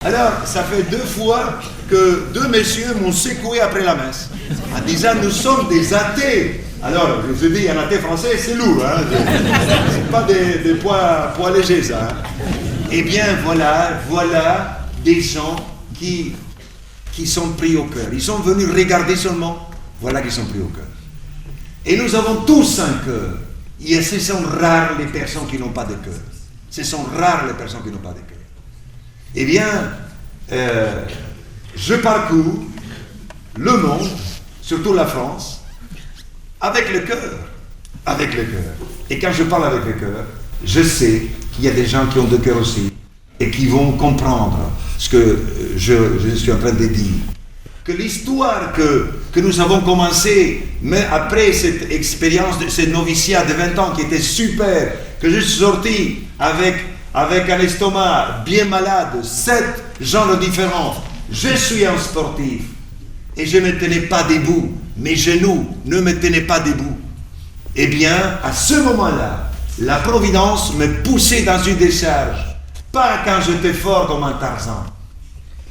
Alors, ça fait 2 fois que 2 messieurs m'ont secoué après la messe, en disant nous sommes des athées. Alors, je vous ai dit, un athée français, c'est lourd, hein. C'est pas des poids légers, ça. Hein. Eh bien, voilà des gens qui sont pris au cœur. Ils sont venus regarder seulement, voilà qu'ils sont pris au cœur. Et nous avons tous un cœur. Et ce sont rares les personnes qui n'ont pas de cœur. Ce sont rares les personnes qui n'ont pas de cœur. Eh bien, je parcours le monde, surtout la France, avec le cœur. Avec le cœur. Et quand je parle avec le cœur, je sais qu'il y a des gens qui ont de cœur aussi et qui vont comprendre ce que je suis en train de dire. Que l'histoire que nous avons commencé, mais après cette expérience de ce noviciat de 20 ans qui était super, que je suis sorti avec un estomac bien malade, 7 genres différents. Je suis un sportif et je ne me tenais pas debout. Mes genoux ne me tenaient pas debout. Eh bien, à ce moment-là, la Providence me poussait dans une décharge. Pas quand j'étais fort comme un Tarzan.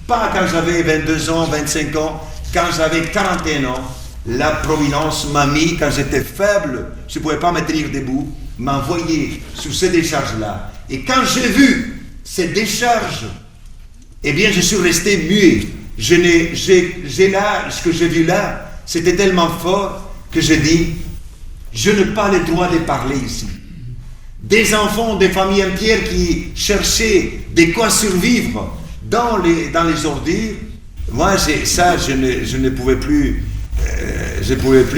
Pas quand j'avais 22 ans, 25 ans. Quand j'avais 41 ans, la Providence m'a mis, quand j'étais faible, je ne pouvais pas me tenir debout, m'a envoyé sur ces décharges-là. Et quand j'ai vu ces décharges, eh bien, je suis resté muet. Ce que j'ai vu là, c'était tellement fort que j'ai dit, je n'ai pas le droit de parler ici. Des enfants, des familles entières qui cherchaient de quoi survivre dans les ordures. Moi, je ne pouvais plus,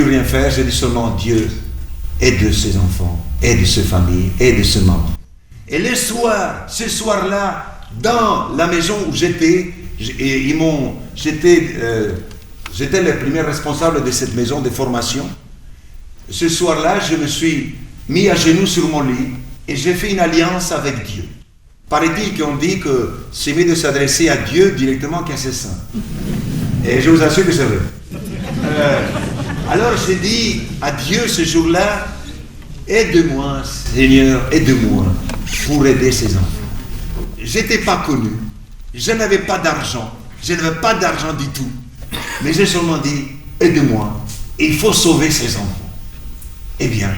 rien faire. J'ai dit seulement Dieu aide ces enfants, aide ces familles, aide ce monde. Et ce soir-là, dans la maison où j'étais, j'étais le premier responsable de cette maison de formation. Ce soir-là, je me suis mis à genoux sur mon lit et j'ai fait une alliance avec Dieu. Paraît-il qu'on dit que c'est mieux de s'adresser à Dieu directement qu'à ses saints. Et je vous assure que c'est vrai. Alors j'ai dit à Dieu ce jour-là, aide-moi, Seigneur, aide-moi pour aider ces enfants. Je n'étais pas connu, je n'avais pas d'argent, du tout. Mais j'ai seulement dit, aide-moi, il faut sauver ces enfants. Eh bien,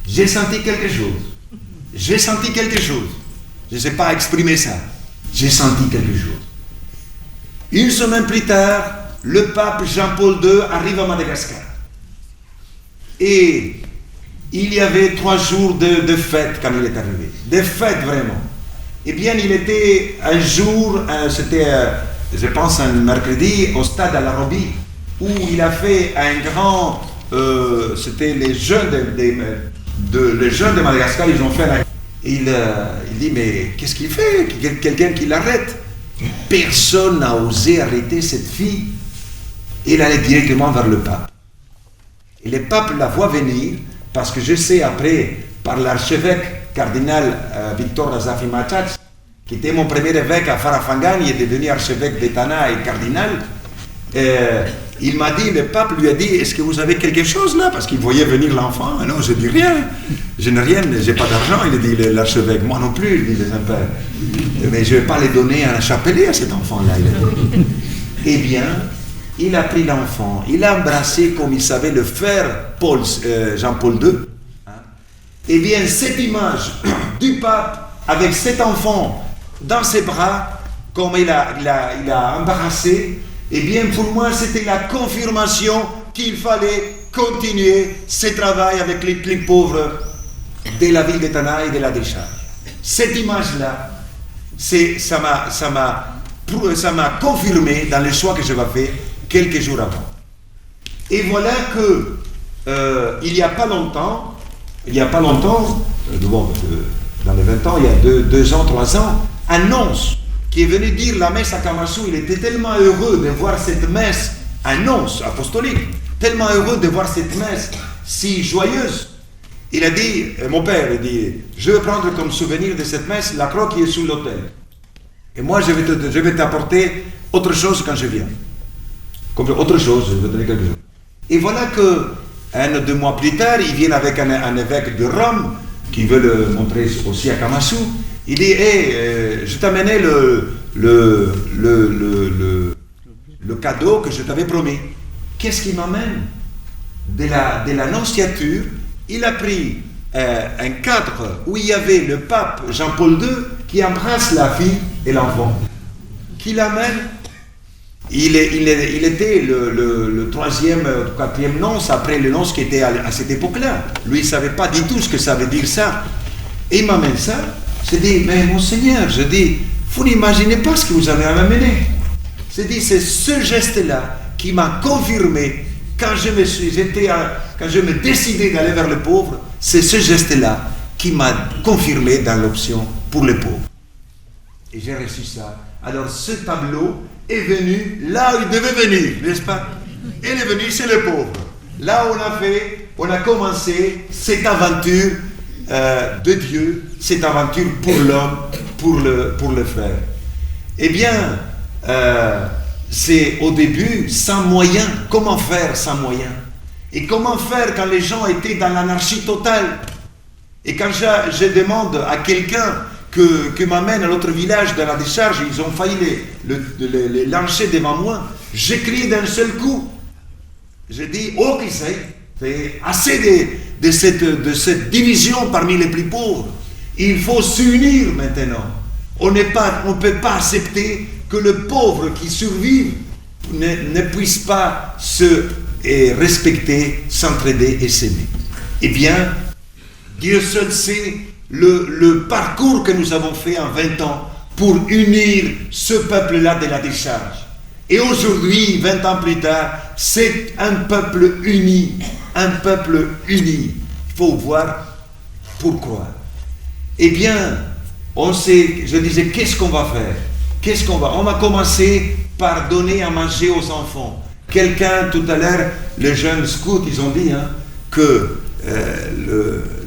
j'ai senti quelque chose. Je ne sais pas exprimer ça. J'ai senti quelque chose. Une semaine plus tard, le pape Jean-Paul II arrive à Madagascar. Et il y avait 3 jours de fête quand il est arrivé. Des fêtes vraiment. Eh bien, il était un jour, c'était, je pense, un mercredi, au stade à la Robie, où il a fait un grand... c'était les jeunes de Madagascar, ils ont fait un... Il dit, mais qu'est-ce qu'il fait? Quelqu'un qui l'arrête. Personne n'a osé arrêter cette fille. Il allait directement vers le pape. Et le pape la voit venir, parce que je sais après, par l'archevêque cardinal Victor Razafi Machach, qui était mon premier évêque à Farafangani, il est devenu archevêque d'Etana et cardinal. Il m'a dit, le pape lui a dit, est-ce que vous avez quelque chose là? Parce qu'il voyait venir l'enfant. Ah non, je dis rien. Je n'ai rien, j'ai pas d'argent, il a dit l'archevêque. Moi non plus, il dit le Saint-Père. Mais je ne vais pas les donner à un chapelet à cet enfant-là. Eh bien, il a pris l'enfant, il l'a embrassé comme il savait le faire Jean-Paul II. Eh bien, cette image du pape avec cet enfant dans ses bras, comme il a embrassé, eh bien, pour moi, c'était la confirmation qu'il fallait continuer ce travail avec les plus pauvres de la ville d'Etana et de la décharge. Cette image-là, ça m'a confirmé dans le choix que je vais faire quelques jours avant. Et voilà que il n'y a pas longtemps, dans les 20 ans, il y a 2 ans, 3 ans, annonce qui est venu dire la messe à Kamasou. Il était tellement heureux de voir cette messe, annonce apostolique, tellement heureux de voir cette messe si joyeuse. Il a dit, mon père, il dit, je vais prendre comme souvenir de cette messe la croix qui est sous l'autel. Et moi, je vais t'apporter autre chose quand je viens. Comme autre chose, je vais te donner quelque chose. Et voilà que, 1 ou 2 mois plus tard, il vient avec un évêque de Rome qui veut le montrer aussi à Kamasou. Il dit, je t'amenais le cadeau que je t'avais promis. Qu'est-ce qui m'amène? De l'annonciature, il a pris un cadre où il y avait le pape Jean-Paul II qui embrasse la fille et l'enfant, qui l'amène. Il était le troisième ou quatrième nonce après le nonce qui était à cette époque-là. Lui, il ne savait pas du tout ce que ça veut dire ça. Et il m'amène ça. Je dis, mais monseigneur, je dis, vous n'imaginez pas ce que vous avez amené. Je dis, c'est ce geste-là qui m'a confirmé quand je me décidais d'aller vers le pauvre. C'est ce geste-là qui m'a confirmé dans l'option pour les pauvres. Et j'ai reçu ça. Alors ce tableau est venu là où il devait venir, n'est-ce pas? Il est venu chez les pauvres. Là où on a commencé cette aventure de Dieu, cette aventure pour l'homme, pour le frère. Eh bien, c'est au début sans moyens. Comment faire sans moyens? Et comment faire quand les gens étaient dans l'anarchie totale? Et quand je demande à quelqu'un que m'amène à l'autre village de la décharge, ils ont failli les lancer devant moi, j'écris d'un seul coup. Je dis, oh, qui c'est assez de cette division parmi les plus pauvres. Il faut s'unir maintenant. On ne peut pas accepter que le pauvre qui survit ne puisse pas se respecter, s'entraider et s'aimer. Eh bien, Dieu seul sait le parcours que nous avons fait en 20 ans pour unir ce peuple-là de la décharge. Et aujourd'hui, 20 ans plus tard, c'est un peuple uni. Un peuple uni. Il faut voir pourquoi. Eh bien, je disais, qu'est-ce qu'on va faire? On va commencer par donner à manger aux enfants. Quelqu'un, tout à l'heure, les jeunes scouts, ils ont dit que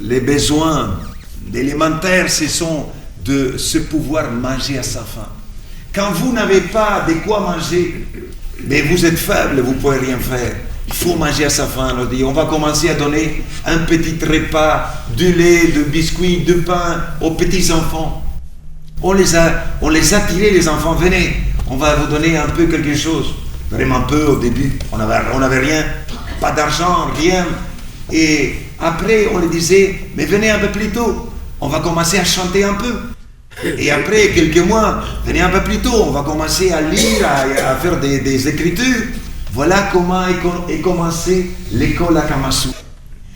les besoins élémentaires, ce sont de se pouvoir manger à sa faim. Quand vous n'avez pas de quoi manger, mais vous êtes faible, vous ne pouvez rien faire. Il faut manger à sa faim. On va commencer à donner un petit repas, du lait, du biscuit, du pain aux petits enfants. On les a tirés, les enfants, venez, on va vous donner un peu quelque chose. Vraiment peu au début, on n'avait rien, pas d'argent, rien. Et après, on les disait, mais venez un peu plus tôt, on va commencer à chanter un peu. Et après quelques mois, venez un peu plus tôt, on va commencer à lire, à faire des écritures. Voilà comment est commencé l'école à Kamasou.